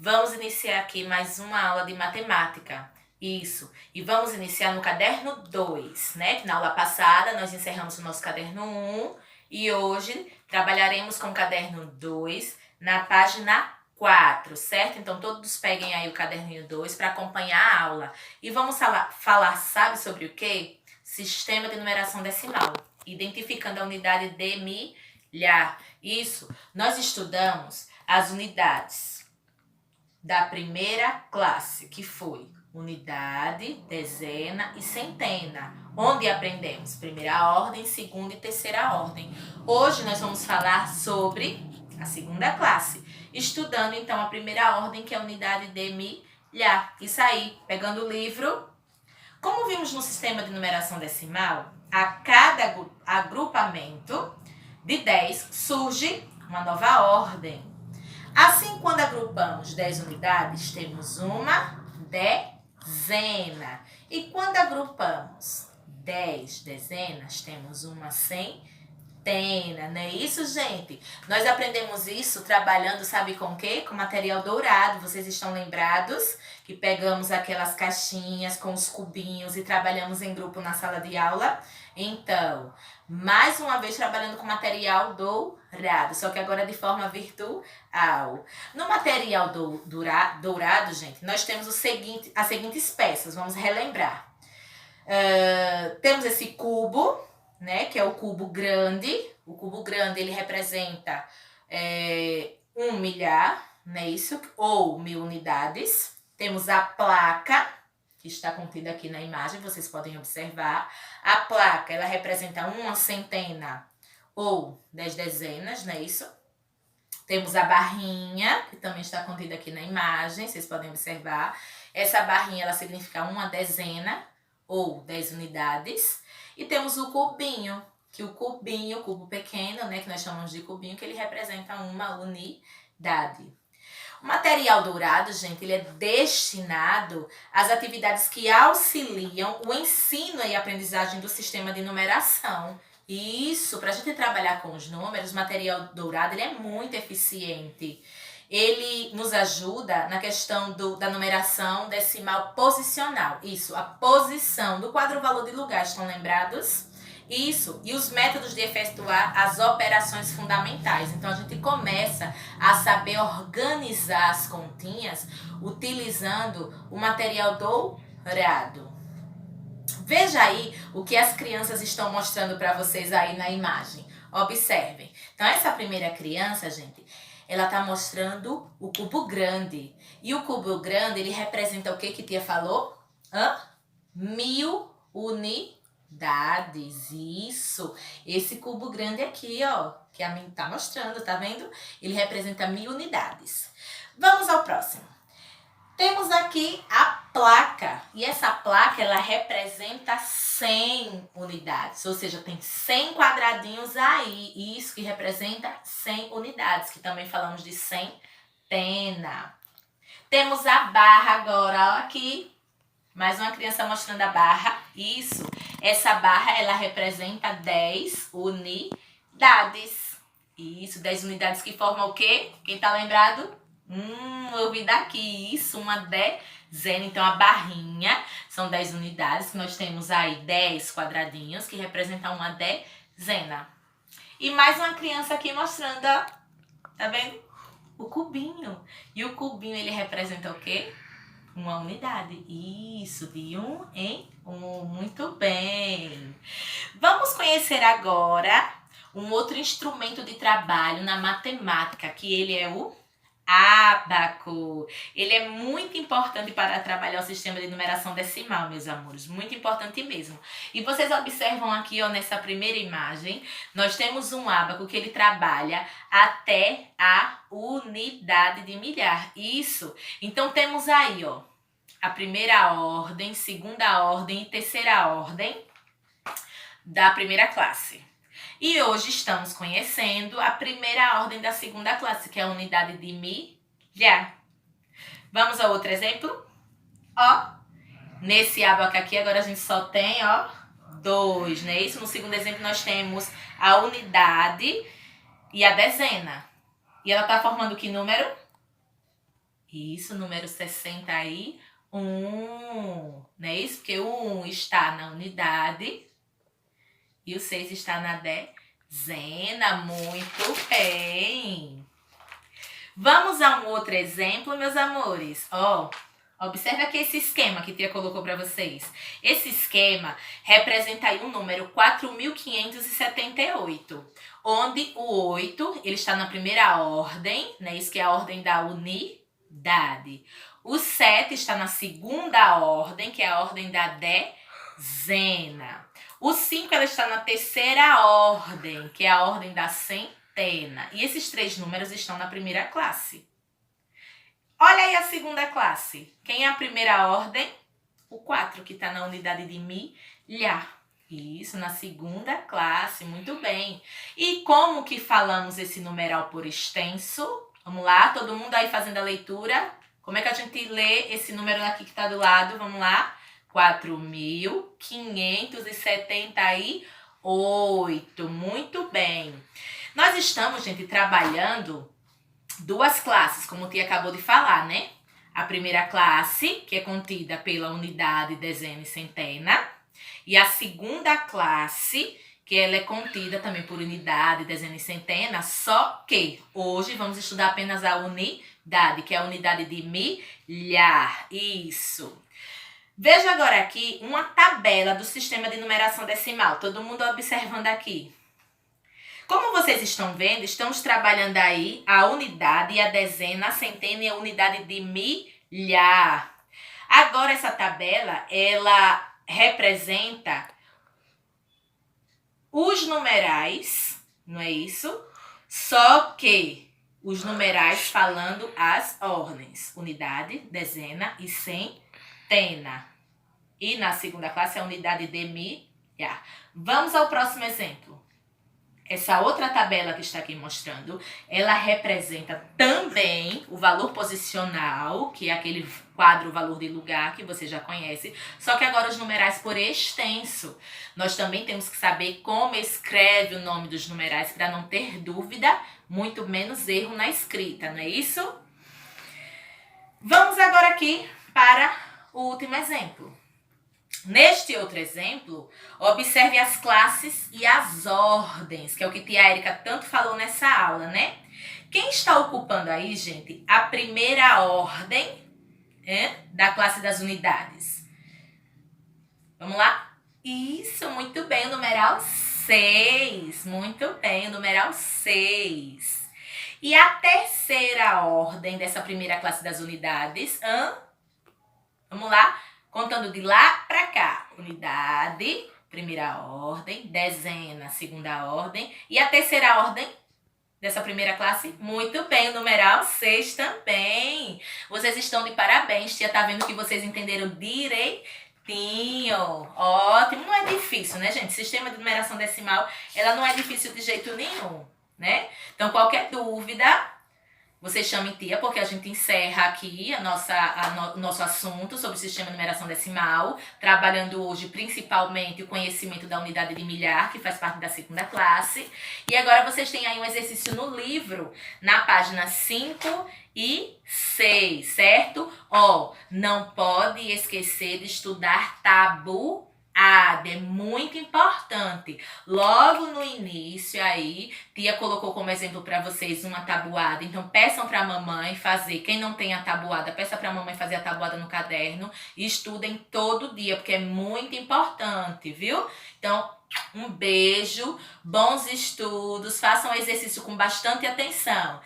Vamos iniciar aqui mais uma aula de matemática. Isso. E vamos iniciar no caderno 2, né? Na aula passada nós encerramos o nosso caderno 1 e hoje trabalharemos com o caderno 2 na página 4, certo? Então todos peguem aí o caderninho 2 para acompanhar a aula. E vamos falar, sabe sobre o quê? Sistema de numeração decimal, identificando a unidade de milhar. Isso. Nós estudamos as unidades da primeira classe, que foi unidade, dezena e centena, onde aprendemos primeira ordem, segunda e terceira ordem. Hoje nós vamos falar sobre a segunda classe, estudando então a primeira ordem, que é a unidade de milhar. Isso aí, pegando o livro. Como vimos no sistema de numeração decimal, a cada agrupamento de 10 surge uma nova ordem. Assim, quando agrupamos 10 unidades, temos uma dezena. E quando agrupamos 10 dezenas, temos uma centena. Não é isso, gente? Nós aprendemos isso trabalhando, sabe com o quê? Com material dourado. Vocês estão lembrados que pegamos aquelas caixinhas com os cubinhos e trabalhamos em grupo na sala de aula? Então, mais uma vez trabalhando com material dourado, só que agora de forma virtual. No material dourado, gente, nós temos as seguintes peças, vamos relembrar. Temos esse cubo, né, que é o cubo grande. O cubo grande, ele representa 1 milhar, não é isso? Ou 1000 unidades. Temos a placa, que está contida aqui na imagem, vocês podem observar. A placa, ela representa uma centena ou 10 dezenas, não é isso? Temos a barrinha, que também está contida aqui na imagem, vocês podem observar. Essa barrinha, ela significa uma dezena ou 10 unidades. E temos o cubinho, que o cubo pequeno, né, que nós chamamos de cubinho, que ele representa uma unidade. O material dourado, gente, ele é destinado às atividades que auxiliam o ensino e aprendizagem do sistema de numeração. Isso, para a gente trabalhar com os números, o material dourado ele é muito eficiente. Ele nos ajuda na questão da numeração decimal posicional. Isso, a posição do quadro-valor de lugar, estão lembrados? Isso, e os métodos de efetuar as operações fundamentais. Então, a gente começa a saber organizar as continhas utilizando o material dourado. Veja aí o que as crianças estão mostrando para vocês aí na imagem. Observem. Então, essa primeira criança, gente, ela está mostrando o cubo grande. E o cubo grande, ele representa o que Tia falou? 1000 unidades. Isso. Esse cubo grande aqui, ó, que a mim tá mostrando, tá vendo? Ele representa 1000 unidades. Vamos ao próximo. Temos aqui a placa. E essa placa, ela representa 100 unidades. Ou seja, tem 100 quadradinhos aí. Isso que representa 100 unidades, que também falamos de centena. Temos a barra agora, ó, aqui. Mais uma criança mostrando a barra. Isso. Essa barra, ela representa 10 unidades. Isso, 10 unidades que formam o quê? Quem tá lembrado? Ouvi daqui. Isso, uma dezena. Então, a barrinha são 10 unidades. Nós temos aí 10 quadradinhos, que representam uma dezena. E mais uma criança aqui mostrando, ó, tá vendo? O cubinho. E o cubinho, ele representa o quê? Uma unidade. Isso, de 1 em 1. Muito bem. Vamos conhecer agora um outro instrumento de trabalho na matemática, que ele é o ábaco. Ele é muito importante para trabalhar o sistema de numeração decimal, meus amores. Muito importante mesmo. E vocês observam aqui, ó, nessa primeira imagem, nós temos um ábaco que ele trabalha até a unidade de milhar. Isso. Então, temos aí, ó, a primeira ordem, segunda ordem e terceira ordem da primeira classe. E hoje estamos conhecendo a primeira ordem da segunda classe, que é a unidade de milhar. Vamos ao outro exemplo? Ó, nesse ábaco aqui, agora a gente só tem, ó, 2, não é isso? No segundo exemplo, nós temos a unidade e a dezena. E ela está formando que número? Isso, número 61. Não é isso? Porque o 1 está na unidade e o 6 está na dezena. Muito bem. Vamos a um outro exemplo, meus amores. Observe aqui esse esquema que a tia colocou para vocês. Esse esquema representa aí o número 4.578, onde o 8 ele está na primeira ordem, né? Isso que é a ordem da unidade. O 7 está na segunda ordem, que é a ordem da dezena. O 5 ela está na terceira ordem, que é a ordem da centena. E esses três números estão na primeira classe. Olha aí a segunda classe. Quem é a primeira ordem? O 4, que está na unidade de milhar. Isso, na segunda classe. Muito bem. E como que falamos esse numeral por extenso? Vamos lá, todo mundo aí fazendo a leitura. Como é que a gente lê esse número aqui que está do lado? Vamos lá. 4.578. Muito bem. Nós estamos, gente, trabalhando duas classes, como a tia acabou de falar, né? A primeira classe, que é contida pela unidade, dezena e centena. E a segunda classe, que ela é contida também por unidade, dezena e centena, só que hoje vamos estudar apenas a unidade, que é a unidade de milhar. Isso. Veja agora aqui uma tabela do sistema de numeração decimal. Todo mundo observando aqui. Como vocês estão vendo, estamos trabalhando aí a unidade e a dezena, a centena e a unidade de milhar. Agora essa tabela, ela representa os numerais, não é isso? Só que os numerais falando as ordens. Unidade, dezena e centena. E na segunda classe a unidade de milhar. Vamos ao próximo exemplo. Essa outra tabela que está aqui mostrando, ela representa também o valor posicional, que é aquele quadro valor de lugar que você já conhece, só que agora os numerais por extenso. Nós também temos que saber como escreve o nome dos numerais para não ter dúvida, muito menos erro na escrita, não é isso? Vamos agora aqui para o último exemplo. Neste outro exemplo, observe as classes e as ordens, que é o que tia Érica tanto falou nessa aula, né? Quem está ocupando aí, gente, a primeira ordem da classe das unidades? Vamos lá? Isso, muito bem, o numeral 6. Muito bem, o numeral 6. E a terceira ordem dessa primeira classe das unidades? Vamos lá? Contando de lá para cá. Unidade, primeira ordem, dezena, segunda ordem. E a terceira ordem dessa primeira classe? Muito bem, o numeral 6 também. Vocês estão de parabéns. Tia tá vendo que vocês entenderam direitinho. Ótimo. Não é difícil, né, gente? Sistema de numeração decimal, ela não é difícil de jeito nenhum, né? Então, qualquer dúvida, você chame tia, porque a gente encerra aqui o nosso assunto sobre o sistema de numeração decimal, trabalhando hoje principalmente o conhecimento da unidade de milhar, que faz parte da segunda classe. E agora vocês têm aí um exercício no livro, na página 5 e 6, certo? Não pode esquecer de estudar tabuada, é muito importante. Logo no início aí, tia colocou como exemplo para vocês uma tabuada. Então peçam para a mamãe fazer. Quem não tem a tabuada, peça para a mamãe fazer a tabuada no caderno e estudem todo dia, porque é muito importante, viu? Então, um beijo, bons estudos, façam o exercício com bastante atenção.